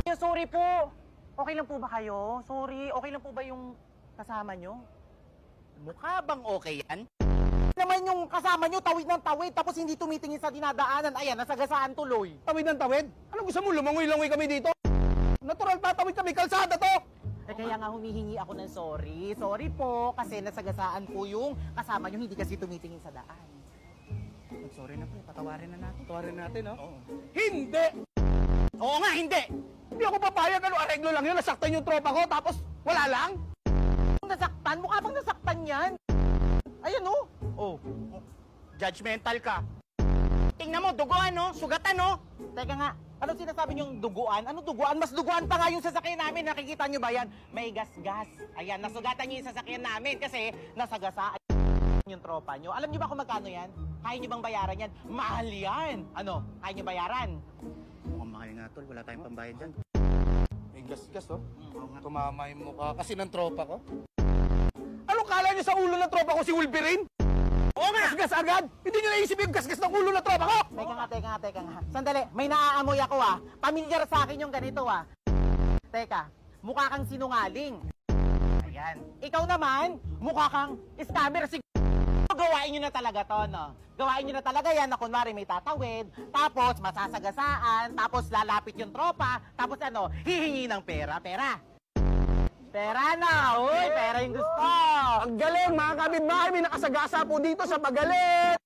Sorry po. Okay lang po ba kayo? Sorry, okay lang po ba yung kasama nyo? Mukha bang okay yan? Naman yung kasama nyo, tawid ng tawid, tapos hindi tumitingin sa dinadaanan. Ayan, nasagasaan tuloy. Tawid ng tawid? Ano gusto mo? Lumangoy-langoy kami dito? Natural tatawid kami, kalsada to! Eh kaya nga humihingi ako ng sorry. Sorry po, kasi nasagasaan po yung kasama nyo, hindi kasi tumitingin sa daan. Sorry na po, patawarin na natin. Tawarin natin, ha? Oo. Hindi! Oo nga, hindi! Hindi ako papayag, ano, areglo lang yun, nasaktan yung tropa ko, tapos wala lang? Nasaktan? Mukha bang nasaktan yan? Ayan oh. Oh, judgmental ka. Tingnan mo, duguan no? Sugatan no? Teka nga, ano sinasabi niyong duguan? Ano duguan? Mas duguan pa nga yung sasakyan namin. Nakikita niyo ba yan? May gas-gas. Ayan, nasugatan niyo yung sasakyan namin kasi nasagasaan yung tropa niyo. Alam niyo ba kung magkano yan? Kaya niyo bang bayaran yan? Mahal yan! Ano? Kaya niyo bayaran? Mukhang mahal nga tol, wala tayong pambayad dyan. May gas-gas, oh. Tumama yung mukha kasi ng tropa ko. Anong kala niyo sa ulo ng tropa ko si Wolverine? Oo nga! Gas-gas agad! Hindi niyo naisip yung gas-gas ng ulo ng tropa ko! Teka nga. Sandali, may naaamoy ako ah. Pamilyar sa akin yung ganito ah. Teka, mukha kang sinungaling. Ayan. Ikaw naman, mukha kang scammer. Gawain nyo na talaga to, no? Gawain nyo na talaga yan na kunwari may tatawid, tapos masasagasaan, tapos lalapit yung tropa, tapos ano, hihingi ng pera. Pera na! Uy, pera yung gusto! Ang galing, mga kapitbahay, may nakasagasa po dito sa Magalit!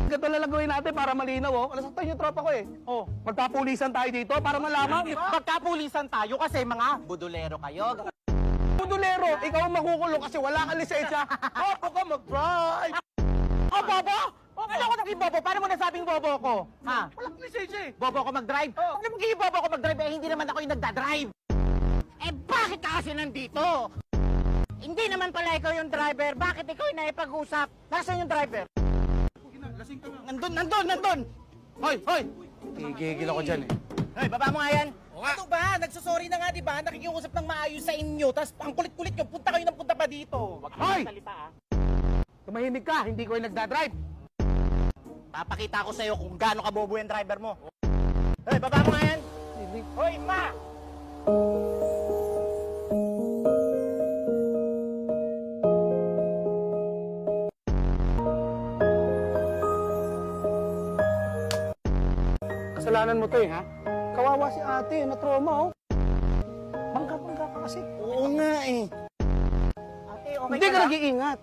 Ganito na lang gawin natin para malinaw, oh. Nasaktan yung tropa ko, eh. Oh, Magpapulisan tayo dito para malaman. pagkapulisan tayo kasi mga budulero kayo. Budulero, ikaw ang makukulong kasi wala kang lisensya. Opo ka mag-drive! Oh, bobo! Oh, kailan ko naging bobo? Paano mo nasabing bobo ko? Ha? Walang lisensya, eh. Bobo ako mag-drive? Oh. Ano magiging bobo ako mag-drive? Eh, hindi naman ako yung nagda-drive. Eh bakit ka kasi nandito? Hindi naman pala ikaw yung driver, bakit ikaw yung naipag-usap? Nasaan yung driver? Lasing ka nga. Nandun! Hoy! Gigigil ako dyan, eh. Hoy, baba mo nga yan! Ano ba? Nagsusorry na nga, di ba? Nakikiusap ng maayos sa inyo, tapos ang kulit-kulit nyo, punta kayo ng punta pa dito. Wag Hoy! kayong salita, ah. Tumahimik ka, hindi ko yung nagdadrive. Papakita ko sa'yo kung gaano ka bobo yung driver mo. Hoy, baba mo nga yan! Hoy, ma! Kasalanan mo to, eh, ha? Kawawa si ate, na-trauma, oh. Bangga ka kasi. Oo nga eh. Ate, okay Hindi ka ka lang? nag-iingat.